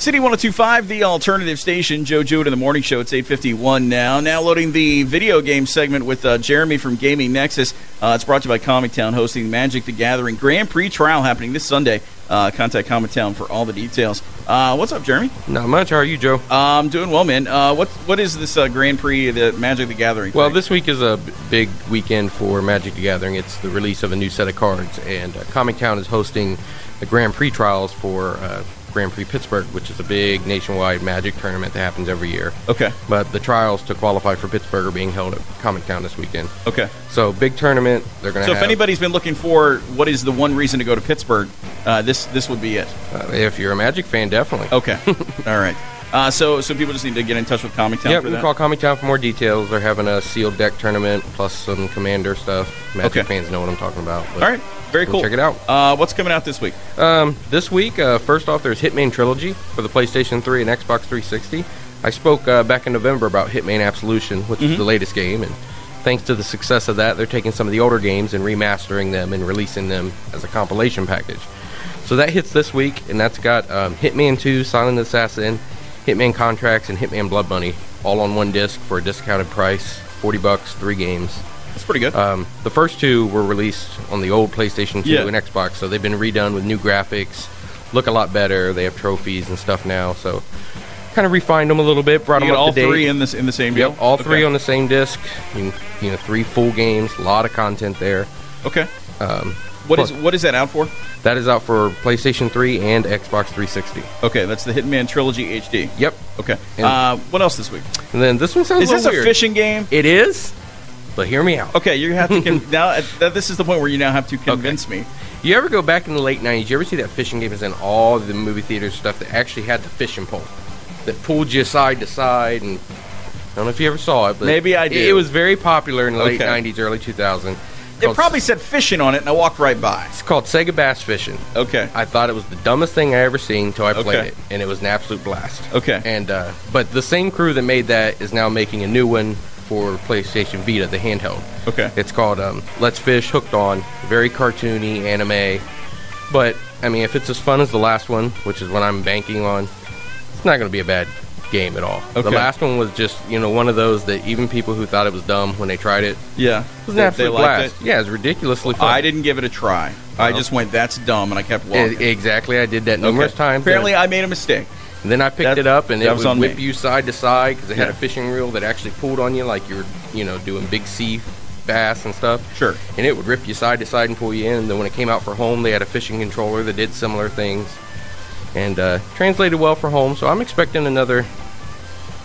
City 102.5, the alternative station. Joe Jewett in the morning show. It's 8:51 now. Now loading the video game segment with Jeremy from Gaming Nexus. It's brought to you by Comic Town, hosting Magic the Gathering Grand Prix trial happening this Sunday. Contact Comic Town for all the details. What's up, Jeremy? Not much. How are you, Joe? I'm doing well, man. What is this Grand Prix, the Magic the Gathering Well, thing? this week is a big weekend for Magic the Gathering. It's the release of a new set of cards, and Comic Town is hosting the Grand Prix trials for Grand Prix Pittsburgh, which is a big nationwide Magic tournament that happens every year. Okay. But the trials to qualify for Pittsburgh are being held at Comic Town this weekend. Okay. So, big tournament. They're going to So if anybody's been looking for what is the one reason to go to Pittsburgh, this would be it. If you're a Magic fan, definitely. Okay. All right. So people just need to get in touch with Comic Town Yeah, for we that? can call Comic Town for more details. They're having a sealed deck tournament plus some Commander stuff. Magic fans know what I'm talking about. All right. Very cool. Check it out. What's coming out this week? This week, first off, there's Hitman Trilogy for the PlayStation 3 and Xbox 360. I spoke back in November about Hitman Absolution, which is the latest game, and thanks to the success of that, they're taking some of the older games and remastering them and releasing them as a compilation package. So that hits this week, and that's got Hitman 2, Silent Assassin, Hitman Contracts, and Hitman Blood Money all on one disc for a discounted price, $40, 3 games. That's pretty good. The first two were released on the old PlayStation 2 and Xbox, so they've been redone with new graphics, look a lot better. They have trophies and stuff now, so kind of refined them a little bit, brought them up to date. All three in the same deal? Yep, all three on the same disc. You know, 3 full games, a lot of content there. Okay. What is that out for? That is out for PlayStation 3 and Xbox 360. Okay, that's the Hitman Trilogy HD. Yep. Okay. What else this week? And then this one sounds Is a this little weird. a fishing game? It is, but hear me out. Okay, you have to now. This is the point where you now have to convince me. You ever go back in the late 90s, you ever see that fishing game is in all the movie theaters stuff that actually had the fishing pole that pulled you side to side? And I don't know if you ever saw it, but maybe I did. It was very popular in the late 90s, early 2000s. It probably said fishing on it, and I walked right by. It's called Sega Bass Fishing. Okay. I thought it was the dumbest thing I ever seen until I played it, and it was an absolute blast. Okay. And but the same crew that made that is now making a new one for PlayStation Vita, the handheld. Okay. It's called Let's Fish Hooked On. Very cartoony, anime. But, I mean, if it's as fun as the last one, which is what I'm banking on, it's not going to be a bad game at all. Okay. The last one was just, one of those that even people who thought it was dumb when they tried it, it was an absolute blast. Yeah, it was ridiculously fun. I didn't give it a try. I just went, that's dumb, and I kept walking. Exactly. I did that numerous times. Apparently, I made a mistake. And then I picked it up, and it would whip me. you side to side because it had a fishing reel that actually pulled on you like you were, doing big sea bass and stuff. Sure. And it would rip you side to side and pull you in. And then when it came out for home, they had a fishing controller that did similar things and translated well for home. So I'm expecting another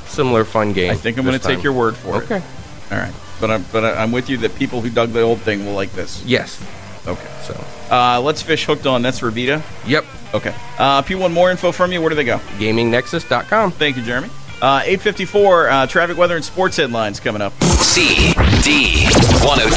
similar fun game. I think I'm going to take your word for it. Okay. All right. But I'm with you that people who dug the old thing will like this. Yes. Okay. So Let's Fish Hooked On. That's for Vita? Yep. Okay. If you want more info from you, where do they go? GamingNexus.com. Thank you, Jeremy. 8:54, traffic, weather, and sports headlines coming up. CD 102.